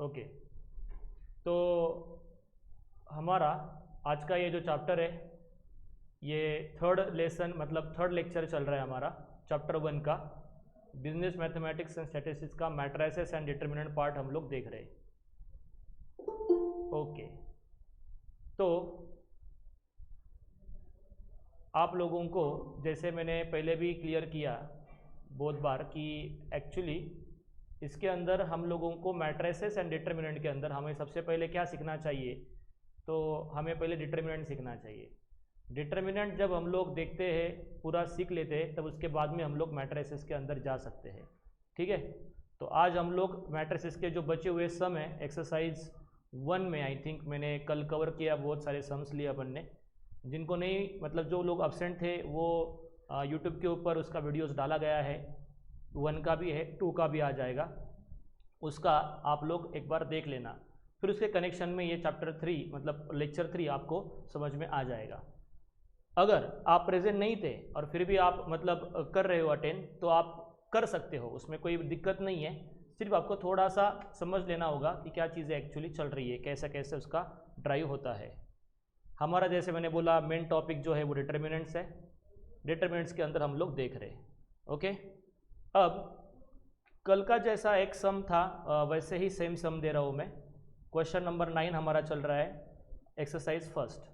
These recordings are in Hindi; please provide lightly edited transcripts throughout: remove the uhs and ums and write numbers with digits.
ओके, तो हमारा आज का ये जो चैप्टर है, ये थर्ड लेसन मतलब थर्ड लेक्चर चल रहा है हमारा चैप्टर 1 का बिजनेस मैथमेटिक्स एंड स्टैटिस्टिक्स का मैट्रिसेस एंड डिटरमिनेंट पार्ट हम लोग देख रहे हैं। ओके, तो आप लोगों को जैसे मैंने पहले भी क्लियर किया बहुत बार कि एक्चुअली इसके अंदर हम लोगों को मैट्रिसेस एंड डिटरमिनेंट के अंदर हमें सबसे पहले क्या सीखना चाहिए, तो हमें पहले डिटरमिनेंट सीखना चाहिए। डिटरमिनेंट जब हम लोग देखते हैं, पूरा सीख लेते हैं, तब उसके बाद में हम लोग मैट्रिसेस के अंदर जा सकते हैं। ठीक है, तो आज हम लोग मैट्रिसेस के जो बचे हुए सम है एक्सरसाइज 1 में, आई थिंक मैंने कल कवर किया, बहुत सारे सम्स लिए अपन ने। जिनको नहीं मतलब जो लोग अब्सेंट थे वो यूट्यूब के ऊपर उसका वीडियोस डाला गया है, 1 का भी है, 2 का भी आ जाएगा, उसका आप लोग एक बार देख लेना। फिर उसके कनेक्शन में ये चैप्टर 3 मतलब लेक्चर 3 आपको समझ में आ जाएगा। अगर आप प्रेजेंट नहीं थे और फिर भी आप मतलब कर रहे हो अटेंड, तो आप कर सकते हो, उसमें कोई दिक्कत नहीं है। सिर्फ आपको थोड़ा सा समझ लेना होगा कि क्या चीज़ें एक्चुअली चल रही है, कैसे कैसे उसका ड्राइव होता है। हमारा जैसे मैंने बोला मेन टॉपिक जो है वो डिटरमिनेंट्स है, डिटरमिनेंट्स के अंदर हम लोग देख रहे हैं। ओके, अब कल का जैसा एक सम था वैसे ही सेम सम दे रहा हूँ मैं। क्वेश्चन नंबर 9 हमारा चल रहा है, एक्सरसाइज फर्स्ट।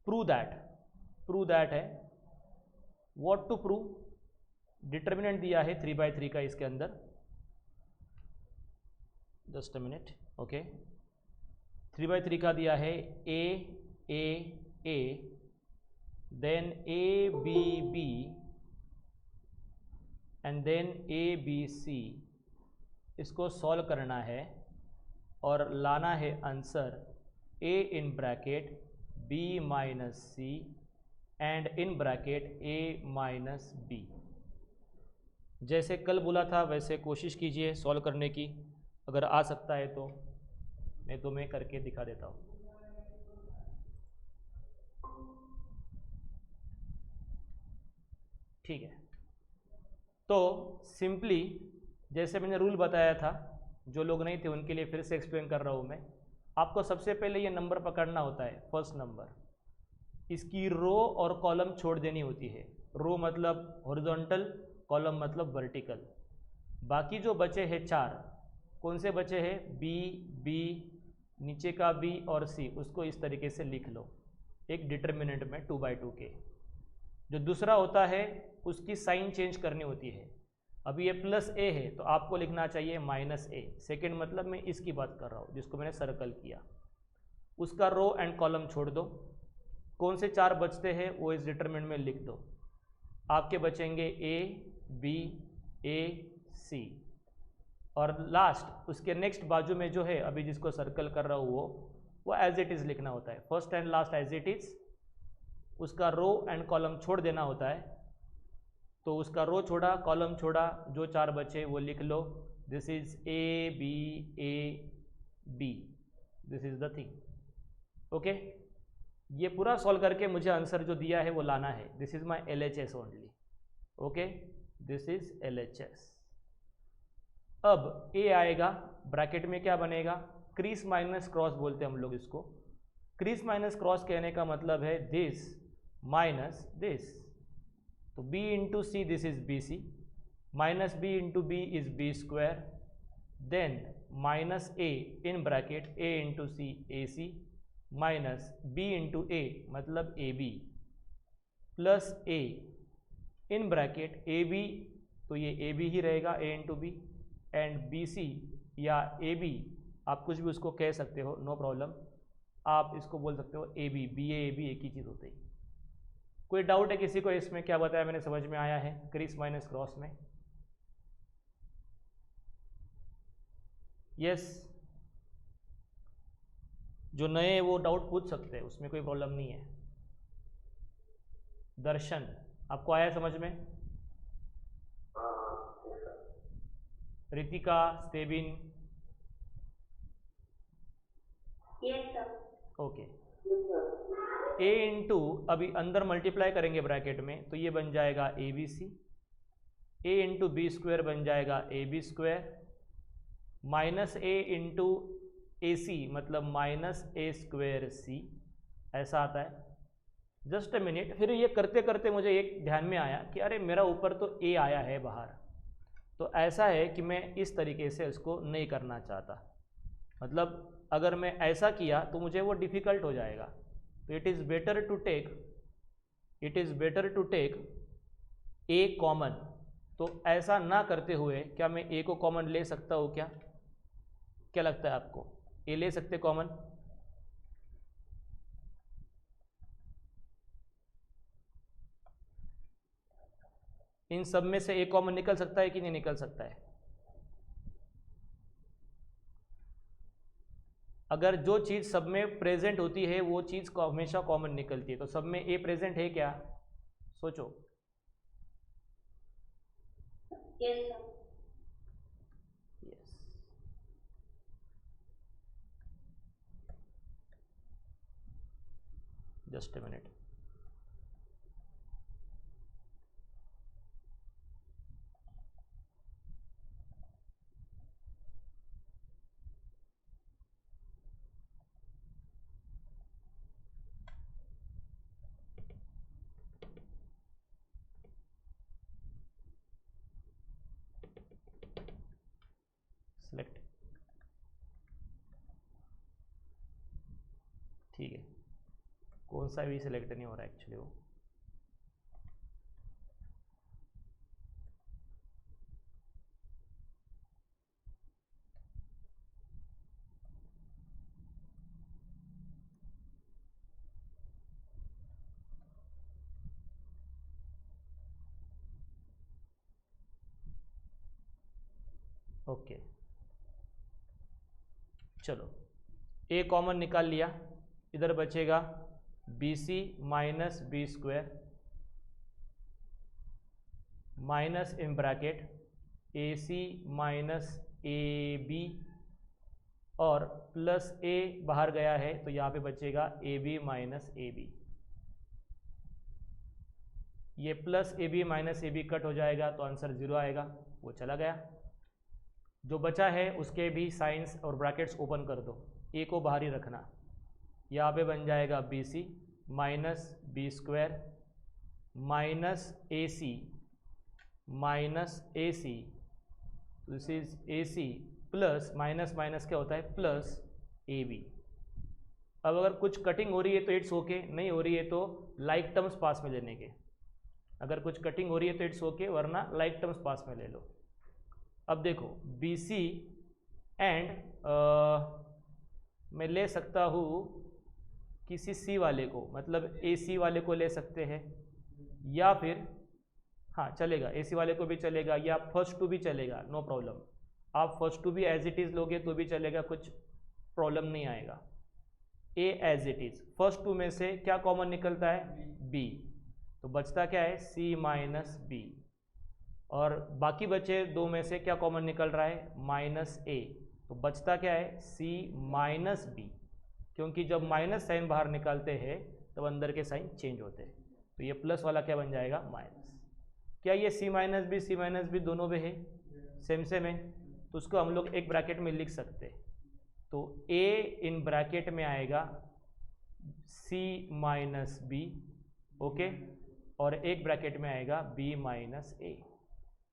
प्रूव दैट है, व्हाट टू प्रूव। डिटरमिनेंट दिया है 3/3 का इसके अंदर, जस्ट अ मिनट। ओके, 3/3 का दिया है a then b and then abc। इसको सॉल्व करना है और लाना है answer a in bracket b minus c and in bracket a minus b। जैसे कल बोला था वैसे कोशिश कीजिए सॉल्व करने की, अगर आ सकता है तो, नहीं तो मैं करके दिखा देता हूँ। ठीक है, तो सिंपली जैसे मैंने रूल बताया था, जो लोग नहीं थे उनके लिए फिर से एक्सप्लेन कर रहा हूँ मैं। आपको सबसे पहले ये नंबर पकड़ना होता है, फर्स्ट नंबर। इसकी रो और कॉलम छोड़ देनी होती है। रो मतलब हॉरिजॉन्टल, कॉलम मतलब वर्टिकल। बाकी जो बचे हैं 4, कौन से बचे हैं, बी, नीचे का बी और सी, उसको इस तरीके से लिख लो एक डिटरमिनेंट में 2/2 के। जो दूसरा होता है उसकी साइन चेंज करनी होती है। अभी ये प्लस ए है तो आपको लिखना चाहिए माइनस ए। सेकेंड मतलब मैं इसकी बात कर रहा हूँ जिसको मैंने सर्कल किया। उसका रो एंड कॉलम छोड़ दो। कौन से 4 बचते हैं वो इस डिटरमिनेंट में लिख दो। आपके बचेंगे ए बी ए सी, और लास्ट उसके नेक्स्ट बाजू में जो है अभी जिसको सर्कल कर रहा हूँ वो एज इट इज़ लिखना होता है। First and last as it is, उसका रो एंड कॉलम छोड़ देना होता है। तो उसका रो छोड़ा, कॉलम छोड़ा, जो 4 बचे वो लिख लो। This is a B, this is the thing. Okay, ये पूरा सॉल्व करके मुझे आंसर जो दिया है वो लाना है। This is my LHS only. Okay, this is LHS। अब ए आएगा, ब्रैकेट में क्या बनेगा, क्रीस माइनस क्रॉस बोलते हैं हम लोग इसको। क्रीस माइनस क्रॉस कहने का मतलब है दिस माइनस दिस। तो b into C, this is BC, minus b into B is B square, then minus a in bracket a into C AC, minus b into a मतलब AB, plus a in bracket AB, तो ये AB ही रहेगा a into B, and BC या AB, आप कुछ भी उसको कह सकते हो, नो प्रॉब्लम। आप इसको बोल सकते हो AB, BA AB एक ही चीज़ होती है। कोई डाउट है किसी को इसमें, क्या बताया मैंने, समझ में आया है क्रीस माइनस क्रॉस में? यस, जो नए वो डाउट पूछ सकते हैं, उसमें कोई प्रॉब्लम नहीं है। दर्शन, आपको आया समझ में? रितिका, स्टेबिन, ओके। ए इंटू अभी अंदर मल्टीप्लाई करेंगे ब्रैकेट में, तो ये बन जाएगा ABC, ए इंटू बी स्क्वायर बन जाएगा AB स्क्वायर, -a/AC मतलब -a²c ऐसा आता है। जस्ट अ मिनट, फिर ये करते करते मुझे एक ध्यान में आया कि अरे मेरा ऊपर तो a आया है बाहर, तो ऐसा है कि मैं इस तरीके से उसको नहीं करना चाहता। मतलब अगर मैं ऐसा किया तो मुझे वो डिफ़िकल्ट हो जाएगा। तो it is better to take a common. तो ऐसा ना करते हुए क्या मैं a को कॉमन ले सकता हूँ क्या? क्या लगता है आपको, a ले सकते कॉमन? इन सब में से a कॉमन निकल सकता है कि नहीं निकल सकता है? अगर जो चीज़ सब में प्रेजेंट होती है वो चीज़ को हमेशा कॉमन निकलती है। तो सब में a प्रेजेंट है क्या? सोचो। Yes yes. Just a minute. Select. ठीक है, कौन सा भी सिलेक्ट नहीं हो रहा एक्चुअली वो। ओके, चलो a कॉमन निकाल लिया, इधर बचेगा BC minus b² minus in bracket AC minus AB और प्लस a बाहर गया है तो यहाँ पे बचेगा AB माइनस AB। ये plus AB minus AB cut हो जाएगा तो आंसर 0 आएगा, वो चला गया। जो बचा है उसके भी साइंस और ब्रैकेट्स ओपन कर दो, a को बाहर ही रखना। यहाँ पे बन जाएगा BC minus b² minus AC this is AC plus minus minus क्या होता है प्लस AB। अब अगर कुछ कटिंग हो रही है तो इट्स ओके, नहीं हो रही है तो लाइक टर्म्स पास में लेने के। अगर कुछ कटिंग हो रही है तो इट्स ओके, वरना लाइक टर्म्स पास में ले लो। अब देखो BC एंड मैं ले सकता हूँ किसी C वाले को, मतलब AC वाले को ले सकते हैं, या फिर हाँ चलेगा AC वाले को भी चलेगा, या फर्स्ट टू भी चलेगा, नो प्रॉब्लम। आप फर्स्ट टू भी एज इट इज़ लोगे तो भी चलेगा, कुछ प्रॉब्लम नहीं आएगा। A as it is, first two में से क्या कॉमन निकलता है B, तो बचता क्या है C माइनस B, और बाकी बचे दो में से क्या कॉमन निकल रहा है माइनस A, तो बचता क्या है C माइनस B, क्योंकि जब माइनस साइन बाहर निकालते हैं तब अंदर के साइन चेंज होते हैं। तो ये प्लस वाला क्या बन जाएगा माइनस। क्या ये C माइनस बी दोनों में है सेम सेम है, तो उसको हम लोग एक ब्रैकेट में लिख सकते हैं। तो A इन ब्रैकेट में आएगा C माइनस बी, ओके, और एक ब्रैकेट में आएगा B माइनस A।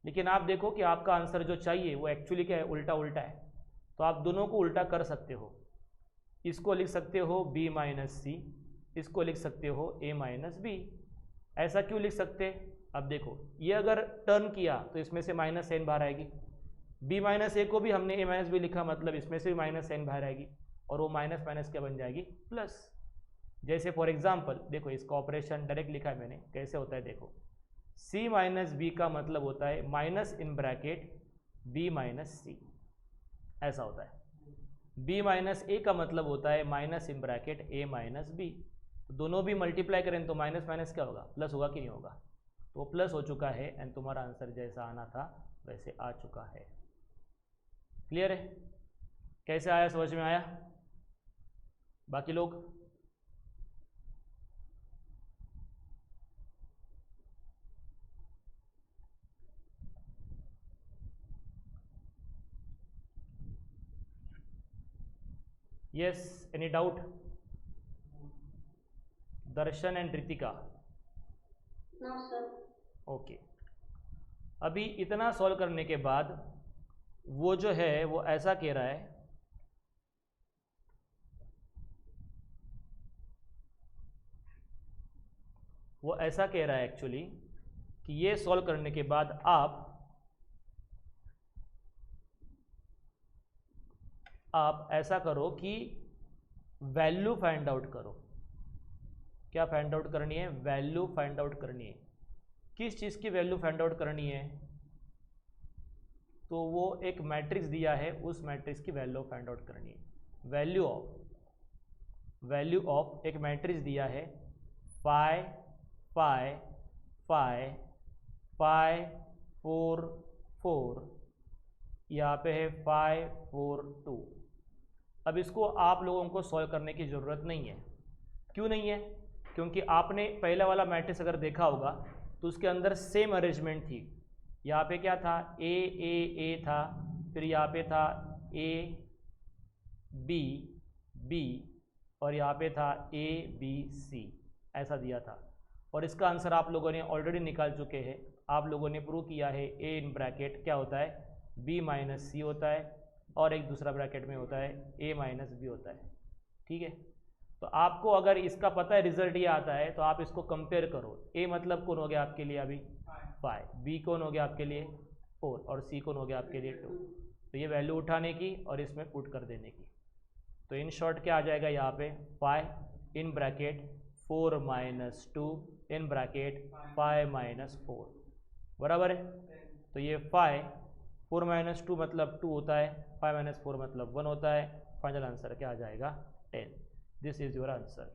लेकिन आप देखो कि आपका आंसर जो चाहिए वो एक्चुअली क्या है, उल्टा उल्टा है। तो आप दोनों को उल्टा कर सकते हो, इसको लिख सकते हो B माइनस सी, इसको लिख सकते हो A माइनस बी। ऐसा क्यों लिख सकते? अब देखो ये अगर टर्न किया तो इसमें से माइनस साइन बाहर आएगी, B माइनस ए को भी हमने A माइनस बी लिखा, मतलब इसमें से भी माइनस साइन बाहर आएगी, और वो माइनस माइनस क्या बन जाएगी प्लस। जैसे फॉर एग्जाम्पल देखो इसका ऑपरेशन डायरेक्ट लिखा है मैंने, कैसे होता है देखो, C माइनस बी का मतलब होता है minus in bracket B minus C, ऐसा होता है। B माइनस ए का मतलब होता है minus in bracket A minus B. तो दोनों भी मल्टीप्लाई करें तो माइनस माइनस क्या होगा प्लस होगा कि नहीं होगा, तो वो प्लस हो चुका है एंड तुम्हारा आंसर जैसा आना था वैसे आ चुका है। क्लियर है? कैसे आया, समझ में आया? बाकी लोग yes, any doubt? Darshan and Ritika? No sir. Okay, अभी इतना सॉल्व करने के बाद वो जो है वो ऐसा कह रहा है, वो ऐसा कह रहा है एक्चुअली कि ये सॉल्व करने के बाद आप ऐसा करो कि वैल्यू फाइंड आउट करो। क्या फाइंड आउट करनी है? वैल्यू फाइंड आउट करनी है। किस चीज़ की वैल्यू फाइंड आउट करनी है? तो वो एक मैट्रिक्स दिया है, उस मैट्रिक्स की वैल्यू फाइंड आउट करनी है। वैल्यू ऑफ एक मैट्रिक्स दिया है, फाई फाई फाई फाई 4 4, यहाँ पे है 5 4 2। अब इसको आप लोगों को सॉल्व करने की ज़रूरत नहीं है। क्यों नहीं है? क्योंकि आपने पहला वाला मैट्रिक्स अगर देखा होगा तो उसके अंदर सेम अरेंजमेंट थी। यहाँ पे क्या था? ए था, फिर यहाँ पे था ए बी बी, और यहाँ पे था ए बी सी, ऐसा दिया था। और इसका आंसर आप लोगों ने ऑलरेडी निकाल चुके हैं। आप लोगों ने प्रूव किया है ए इन ब्रैकेट क्या होता है? बी माइनस सी होता है, और एक दूसरा ब्रैकेट में होता है ए माइनस बी होता है। ठीक है, तो आपको अगर इसका पता है रिजल्ट ये आता है तो आप इसको कंपेयर करो। ए मतलब कौन हो गया आपके लिए अभी? 5, बी कौन हो गया आपके लिए? 4, और सी कौन हो गया आपके लिए? 2। तो ये वैल्यू उठाने की और इसमें पुट कर देने की। तो इन शॉर्ट क्या आ जाएगा यहाँ पे? 5 in bracket 4 minus 2 in bracket 5 minus 4, बराबर है। तो ये 5 4 माइनस 2 मतलब 2 होता है, 5 माइनस 4 मतलब 1 होता है। फाइनल आंसर क्या आ जाएगा? 10। This is your answer.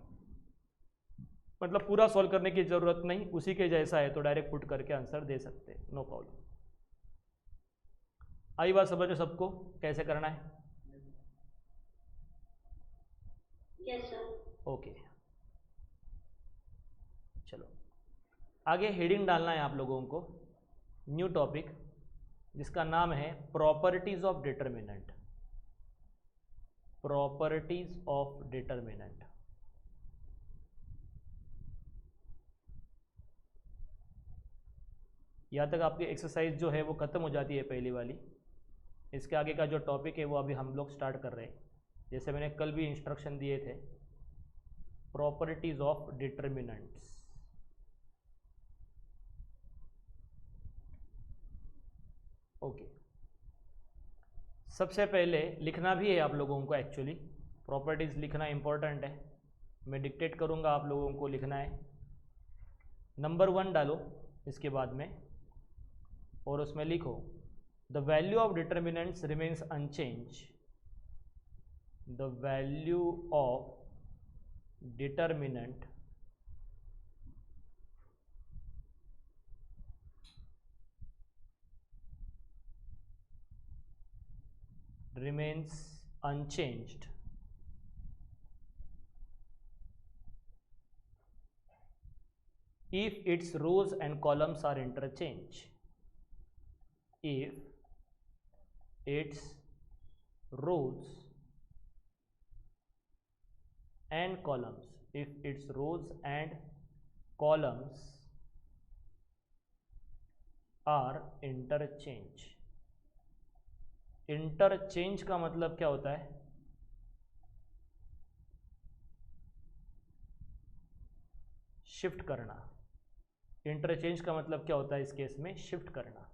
मतलब पूरा सॉल्व करने की जरूरत नहीं, उसी के जैसा है तो डायरेक्ट पुट करके आंसर दे सकते हैं, नो प्रॉब्लम। आई बात समझो सबको कैसे करना है? Yes sir. ओके, चलो आगे हेडिंग डालना है आप लोगों को, न्यू टॉपिक जिसका नाम है properties of determinant. Properties of determinant. यहाँ तक आपकी एक्सरसाइज जो है वो ख़त्म हो जाती है पहली वाली। इसके आगे का जो टॉपिक है वो अभी हम लोग स्टार्ट कर रहे हैं। जैसे मैंने कल भी इंस्ट्रक्शन दिए थे, प्रॉपर्टीज ऑफ डिटर्मिनेंट्स। ओके, सबसे पहले लिखना भी है आप लोगों को, एक्चुअली प्रॉपर्टीज लिखना इंपॉर्टेंट है। मैं डिक्टेट करूँगा, आप लोगों को लिखना है। नंबर 1 डालो इसके बाद में, और उसमें लिखो the value of determinants remains unchanged. The value of determinant remains unchanged if its rows and columns are interchanged. If its rows and columns, if its rows and columns are interchanged. Interchange का मतलब क्या होता है? शिफ्ट करना। इंटरचेंज का मतलब क्या होता है इस केस में? शिफ्ट करना।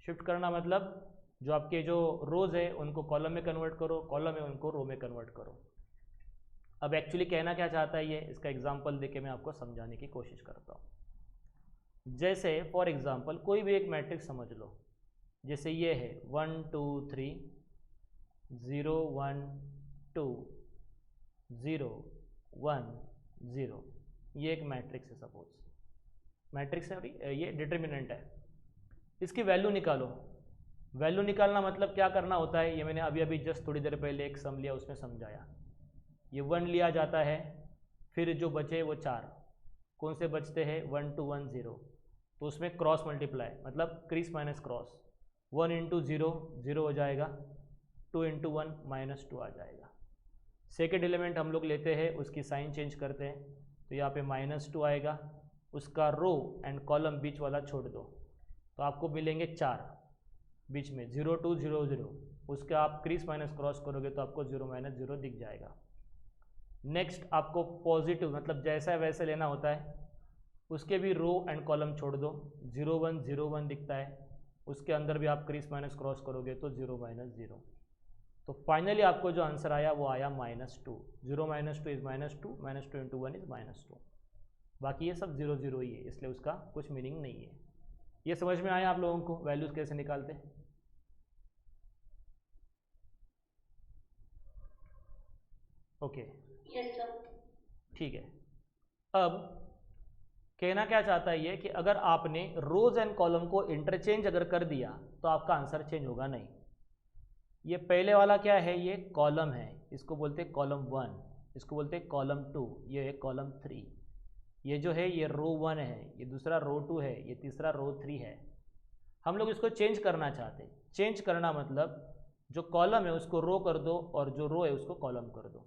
शिफ्ट करना मतलब जो आपके जो रोज है उनको कॉलम में कन्वर्ट करो, कॉलम है उनको रो में कन्वर्ट करो। अब एक्चुअली कहना क्या चाहता है ये, इसका एग्जांपल देके मैं आपको समझाने की कोशिश करता हूँ। जैसे फॉर एग्जांपल कोई भी एक मैट्रिक्स समझ लो, जैसे ये है 1 2 3 0 1 2 0 1 0, ये एक मैट्रिक्स है। सपोज मैट्रिक्स है और ये डिटर्मिनेंट है। इसकी वैल्यू निकालो। वैल्यू निकालना मतलब क्या करना होता है, ये मैंने अभी अभी जस्ट थोड़ी देर पहले एक सम लिया उसमें समझाया। ये 1 लिया जाता है, फिर जो बचे वो 4 कौन से बचते हैं? 1 2 1 0, तो उसमें क्रॉस मल्टीप्लाई मतलब क्रीस माइनस क्रॉस। 1 इंटू 0 0 हो जाएगा, 2 इंटू 1 -2 आ जाएगा। सेकेंड एलिमेंट हम लोग लेते हैं, उसकी साइन चेंज करते हैं, तो यहाँ पे -2 आएगा, उसका रो एंड कॉलम बीच वाला छोड़ दो तो आपको मिलेंगे 4 बीच में 0 2 0 0, उसका आप क्रीज माइनस क्रॉस करोगे तो आपको 0 -0 दिख जाएगा। नेक्स्ट आपको पॉजिटिव मतलब जैसा वैसे लेना होता है, उसके भी रो एंड कॉलम छोड़ दो, 0 1 0 1 दिखता है, उसके अंदर भी आप क्रीज माइनस क्रॉस करोगे तो 0 -0। तो फाइनली आपको जो आंसर आया वो आया -2। 0 -2 इज -2, -2 × 1 इज -2। बाकी ये सब 0 0 ही है, इसलिए उसका कुछ मीनिंग नहीं है। ये समझ में आया आप लोगों को वैल्यूज कैसे निकालते हैं? Okay yes sir. ठीक है। अब कहना क्या चाहता है ये कि अगर आपने रोज एंड कॉलम को इंटरचेंज अगर कर दिया तो आपका आंसर चेंज होगा नहीं। ये पहले वाला क्या है, ये कॉलम है, इसको बोलते हैं कॉलम 1, इसको बोलते हैं कॉलम 2, ये है कॉलम 3, ये जो है ये रो 1 है, ये दूसरा रो 2 है, ये तीसरा रो 3 है। हम लोग इसको चेंज करना चाहते हैं। चेंज करना मतलब जो कॉलम है उसको रो कर दो और जो रो है उसको कॉलम कर दो।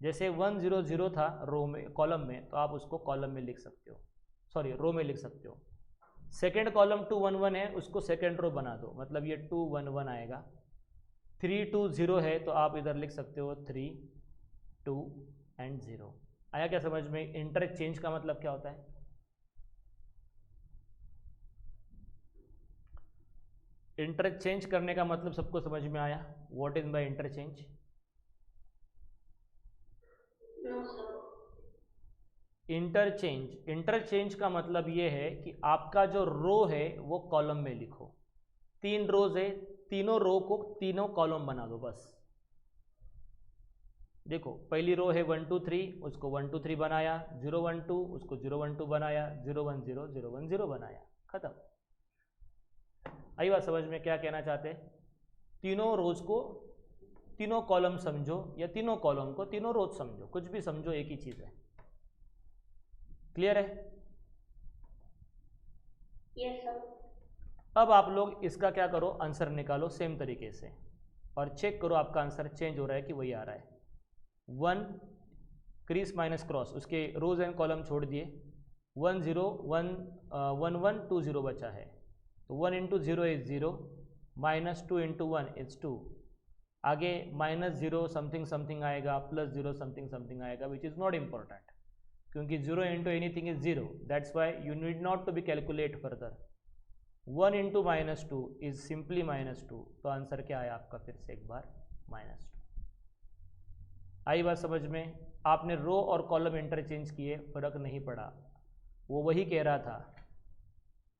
जैसे 1 0 0 था रो में, कॉलम में, तो आप उसको कॉलम में लिख सकते हो, सॉरी रो में लिख सकते हो। सेकेंड कॉलम 2 1 1 है, उसको सेकेंड रो बना दो, मतलब ये 2 1 1 आएगा। 3 2 0 है तो आप इधर लिख सकते हो 3 2 एंड 0। आया क्या समझ में? इंटरचेंज का मतलब क्या होता है? इंटरचेंज करने का मतलब सबको समझ में आया? What is by interchange? No sir. Interchange का मतलब ये है कि आपका जो रो है वो कॉलम में लिखो। 3 रोज है, तीनों रो को तीनों कॉलम बना दो बस। देखो पहली रो है 1 2 3, उसको 1 2 3 बनाया, 0 1 2 उसको 0 1 2 बनाया, 0 1 0 0 1 0 बनाया, खत्म। आई बात समझ में? क्या कहना चाहते हैं? तीनों रोज को तीनों कॉलम समझो या तीनों कॉलम को तीनों रोज समझो, कुछ भी समझो, एक ही चीज है। क्लियर है? Yes sir. अब आप लोग इसका क्या करो, आंसर निकालो सेम तरीके से और चेक करो आपका आंसर चेंज हो रहा है कि वही आ रहा है। 1 क्रीज माइनस क्रॉस, उसके रोज एंड कॉलम छोड़ दिए, 1 0 1 1 1 2 0 बचा है, तो 1 × 0 इज 0, -2 × 1 इज 2, आगे -0 समथिंग समथिंग आएगा, +0 समथिंग समथिंग आएगा, विच इज़ नॉट इम्पॉर्टेंट, क्योंकि 0 × anything is 0, that's why you need not to be calculate further. 1 × -2 is simply -2, तो आंसर क्या आया आपका? फिर से एक बार -2। आई बात समझ में? आपने रो और कॉलम इंटरचेंज किए, फर्क नहीं पड़ा। वो वही कह रहा था,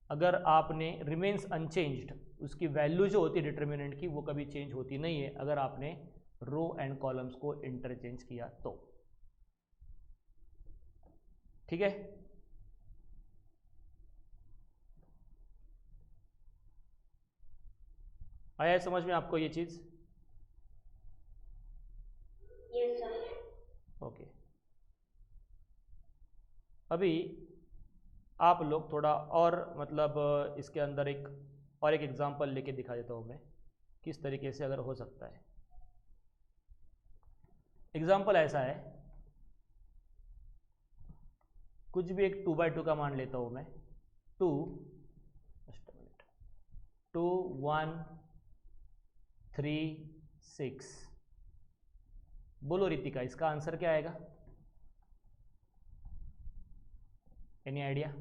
अगर आपने रिमेन्स अनचेंज्ड, उसकी वैल्यू जो होती है डिटर्मिनेंट की वो कभी चेंज होती नहीं है अगर आपने रो एंड कॉलम्स को इंटरचेंज किया तो। ठीक है? आया समझ में आपको ये चीज? Yes sir. ओके। अभी आप लोग थोड़ा और मतलब इसके अंदर एक एग्जांपल लेके दिखा देता हूँ मैं, किस तरीके से अगर हो सकता है। एग्जांपल ऐसा है, कुछ भी एक 2/2 का मान लेता हूँ मैं, 2 2 1 3 6। बोलो रितिका, इसका आंसर क्या आएगा? Any idea?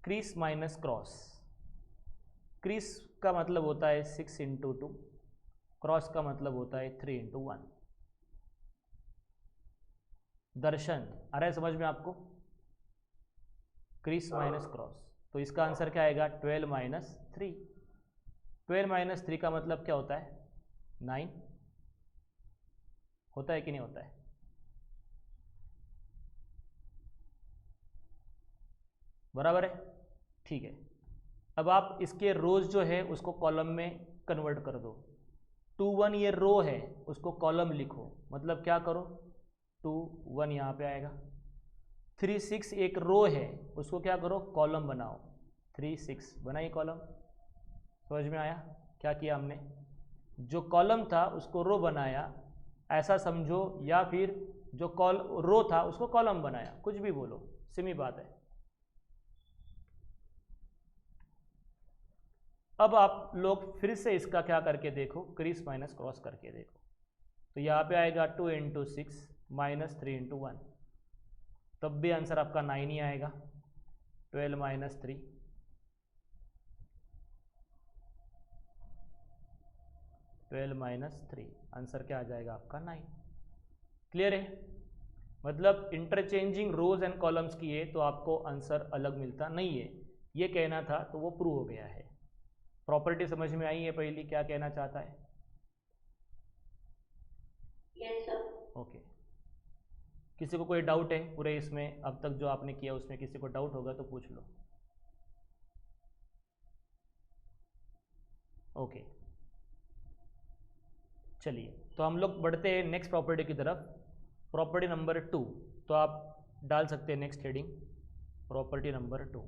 Crease minus cross, crease का मतलब होता है 6 × 2, क्रॉस का मतलब होता है 3 × 1। दर्शन आ रहा है समझ में आपको? क्रीज माइनस क्रॉस, तो इसका आंसर क्या आएगा? 12 - 3। 12 - 3 का मतलब क्या होता है? 9 होता है कि नहीं होता है? बराबर है? ठीक है। अब आप इसके रोज जो है उसको कॉलम में कन्वर्ट कर दो। 2 1 ये रो है, उसको कॉलम लिखो, मतलब क्या करो, 2 1 यहाँ पे आएगा। 3 6 एक रो है, उसको क्या करो, कॉलम बनाओ, 3 6 बनाइए कॉलम। समझ में आया? क्या किया हमने, जो कॉलम था उसको रो बनाया, ऐसा समझो, या फिर जो रो था उसको कॉलम बनाया, कुछ भी बोलो, सिमी बात है। अब आप लोग फिर से इसका क्या करके देखो, क्रीस माइनस क्रॉस करके देखो। तो यहाँ पे आएगा 2 इंटू 6 माइनस 3 इंटू 1, तब भी आंसर आपका 9 ही आएगा। 12 माइनस 3, 12 माइनस 3, आंसर क्या आ जाएगा आपका 9। क्लियर है? मतलब इंटरचेंजिंग रोज एंड कॉलम्स किए तो आपको आंसर अलग मिलता नहीं है, ये कहना था, तो वो प्रूव हो गया है। प्रॉपर्टी समझ में आई है पहली, क्या कहना चाहता है? Yes sir. ओके, किसी को कोई डाउट है पूरे इसमें, अब तक जो आपने किया उसमें किसी को डाउट होगा तो पूछ लो। ओके, चलिए तो हम लोग बढ़ते हैं नेक्स्ट प्रॉपर्टी की तरफ, प्रॉपर्टी नंबर 2। तो आप डाल सकते हैं next heading, property number 2,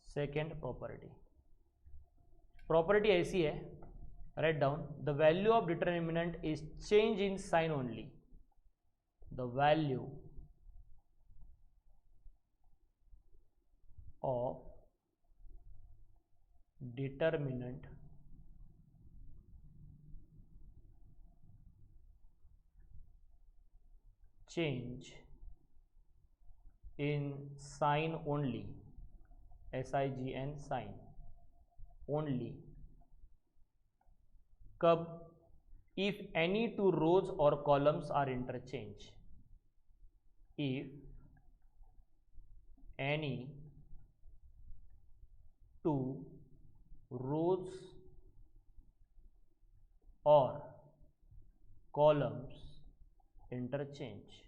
second property. Property ऐसी है, right down, the value of determinant is change in sign only. The value of determinant change in sign only, SIGN sign only, कब, if any two rows or columns are interchanged, if any two rows or columns interchange।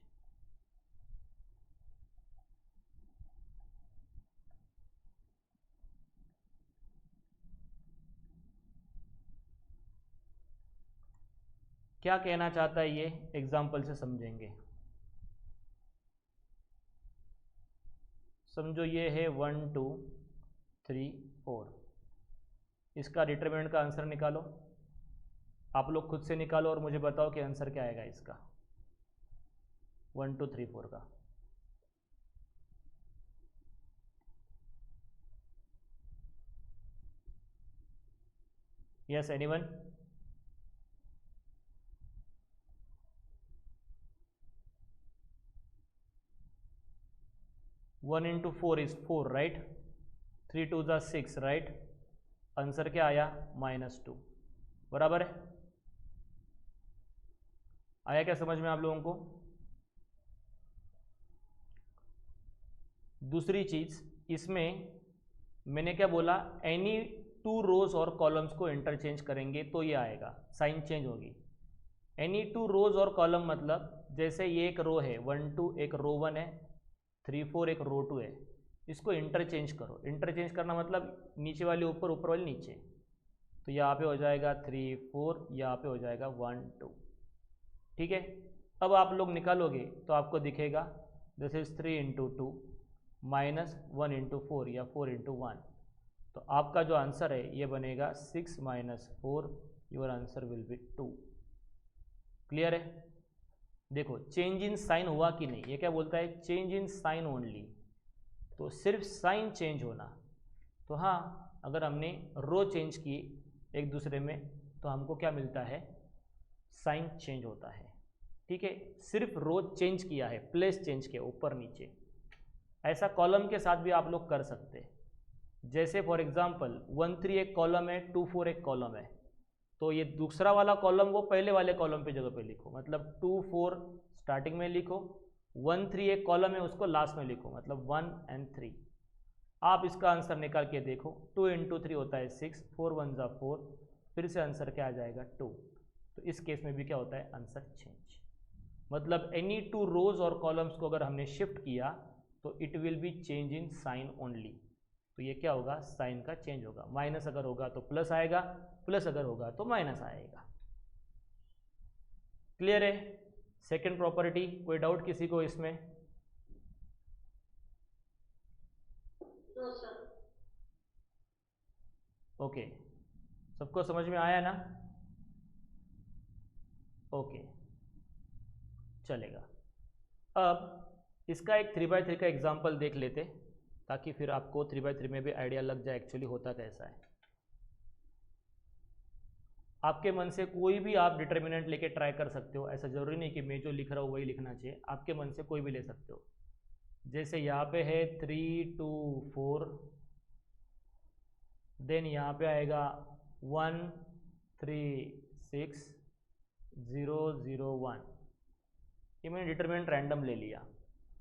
क्या कहना चाहता है ये एग्जाम्पल से समझेंगे। समझो ये है 1 2 3 4, इसका डिटरमिनेंट का आंसर निकालो, आप लोग खुद से निकालो और मुझे बताओ कि आंसर क्या आएगा इसका 1 2 3 4 का। Yes anyone? One into 4 is 4, right? 3 2 ज़ा 6, राइट? आंसर क्या आया -2, बराबर है? आया क्या समझ में आप लोगों को? दूसरी चीज इसमें मैंने क्या बोला, एनी टू रोज और कॉलम्स को इंटरचेंज करेंगे तो ये आएगा, साइन चेंज होगी। एनी टू रोज और कॉलम मतलब जैसे ये एक रो है 1 2, एक रो 1 है 3 4, एक रो 2 है, इसको इंटरचेंज करो। इंटरचेंज करना मतलब नीचे वाली ऊपर, ऊपर वाली नीचे। तो यहाँ पे हो जाएगा 3 4, यहाँ पे हो जाएगा 1 2, ठीक है? अब आप लोग निकालोगे तो आपको दिखेगा this is 3 into 2 minus 1 into 4 या 4 इंटू 1। तो आपका जो आंसर है ये बनेगा 6 minus 4, your answer will be 2। Clear है? देखो चेंज इन साइन हुआ कि नहीं, ये क्या बोलता है, चेंज इन साइन ओनली, तो सिर्फ साइन चेंज होना। तो हाँ, अगर हमने रो चेंज की एक दूसरे में तो हमको क्या मिलता है, साइन चेंज होता है, ठीक है? सिर्फ रो चेंज किया है, प्लेस चेंज किया ऊपर नीचे। ऐसा कॉलम के साथ भी आप लोग कर सकते हैं। जैसे फॉर एग्जांपल 1 3 एक कॉलम है, 2 4 एक कॉलम है, तो ये दूसरा वाला कॉलम वो पहले वाले कॉलम पे जगह पे लिखो, मतलब 2 4 स्टार्टिंग में लिखो, 1 3 एक कॉलम है उसको लास्ट में लिखो, मतलब 1 और 3। आप इसका आंसर निकाल के देखो, 2 इंटू 3 होता है 6, 4 1 ज़ा 4, फिर से आंसर क्या आ जाएगा 2। तो इस केस में भी क्या होता है, आंसर चेंज। मतलब एनी टू रोज और कॉलम्स को अगर हमने शिफ्ट किया तो it will be change in sign only. तो ये क्या होगा, साइन का चेंज होगा। माइनस अगर होगा तो प्लस आएगा, प्लस अगर होगा तो माइनस आएगा। क्लियर है? सेकंड प्रॉपर्टी, कोई डाउट किसी को इसमें? No sir. ओके, सबको समझ में आया ना? ओके, चलेगा। अब इसका एक 3x3 का एग्जाम्पल देख लेते, ताकि फिर आपको 3x3 में भी आइडिया लग जाए एक्चुअली होता कैसा है। आपके मन से कोई भी आप डिटर्मिनेंट लेके ट्राई कर सकते हो, ऐसा ज़रूरी नहीं कि मैं जो लिख रहा हूँ वही लिखना चाहिए, आपके मन से कोई भी ले सकते हो। जैसे यहाँ पे है 3 2 4, देन यहाँ पे आएगा 1 3 6 0 0 1। ये मैंने डिटर्मिनेंट रैंडम ले लिया।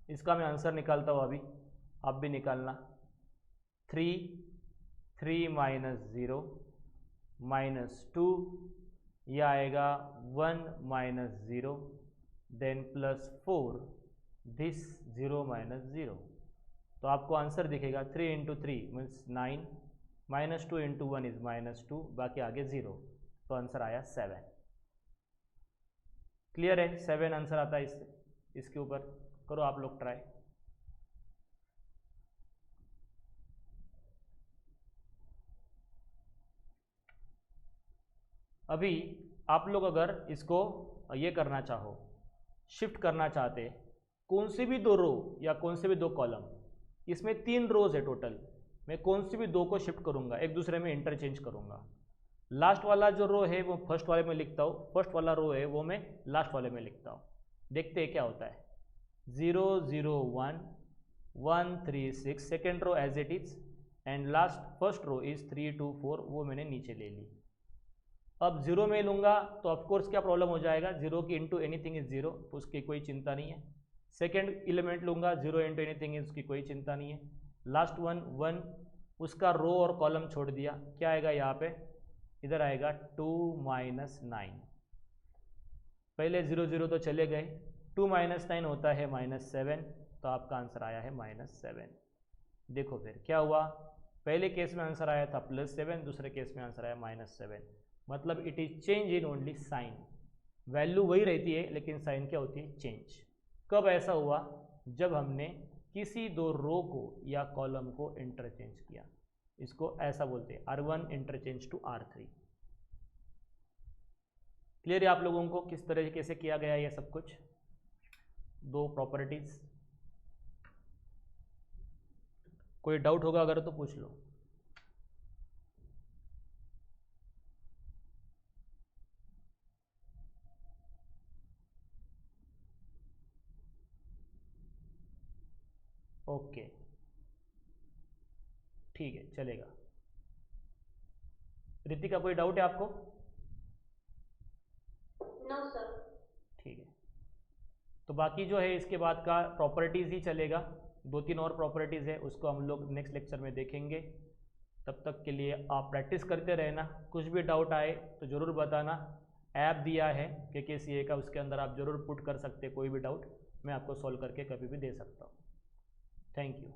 इसका मैं आंसर निकालता हूँ अभी, आप भी निकालना। 3 3 माइनस 0 माइनस 2, यह आएगा 1 minus 0, then plus 4, this 0 minus 0। तो आपको आंसर दिखेगा 3 into 3 means 9, minus 2 into 1 is minus 2, बाकी आगे 0, तो आंसर आया 7। क्लियर है? 7 आंसर आता है इसके ऊपर। करो आप लोग ट्राई। अभी आप लोग अगर इसको ये करना चाहो, शिफ्ट करना चाहते, कौन सी भी 2 रो या कौन से भी 2 कॉलम, इसमें 3 रोज है टोटल, मैं कौन सी भी 2 को शिफ्ट करूंगा, एक दूसरे में इंटरचेंज करूंगा। लास्ट वाला जो रो है वो फर्स्ट वाले में लिखता हूँ, फर्स्ट वाला रो है वो मैं लास्ट वाले में लिखता हूँ। देखते हैं क्या होता है। 0 0 1 1 3 6, second row as it is, and last first row is 3 2 4, वो मैंने नीचे ले ली। अब 0 में लूँगा तो ऑफकोर्स क्या प्रॉब्लम हो जाएगा, 0 की इंटू एनीथिंग इज 0, तो उसकी कोई चिंता नहीं है। सेकेंड एलिमेंट लूँगा, 0 इंटू एनीथिंग इज, उसकी कोई चिंता नहीं है। लास्ट 1 उसका रो और कॉलम छोड़ दिया, क्या आएगा यहाँ पे, इधर आएगा 2 माइनस 9। पहले 0 0 तो चले गए, 2 माइनस 9 होता है -7, तो आपका आंसर आया है -7। देखो फिर क्या हुआ, पहले केस में आंसर आया था +7, दूसरे केस में आंसर आया -7, मतलब it is change in only sign. Value वही रहती है लेकिन साइन क्या होती है, चेंज। कब ऐसा हुआ, जब हमने किसी 2 रो को या कॉलम को इंटरचेंज किया। इसको ऐसा बोलते हैं R1 interchange to R3। Clear है आप लोगों को किस तरीके से किया गया है ये सब कुछ, 2 प्रॉपर्टीज? कोई डाउट होगा अगर तो पूछ लो। ओके, ठीक है, चलेगा। रितिका कोई डाउट है आपको? No sir. ठीक है, तो बाकी जो है इसके बाद का प्रॉपर्टीज़ ही चलेगा, 2-3 और प्रॉपर्टीज़ है, उसको हम लोग नेक्स्ट लेक्चर में देखेंगे। तब तक के लिए आप प्रैक्टिस करते रहना, कुछ भी डाउट आए तो ज़रूर बताना। ऐप दिया है KKCA का, उसके अंदर आप ज़रूर पुट कर सकते, कोई भी डाउट मैं आपको सॉल्व करके कभी भी दे सकता हूँ। Thank you.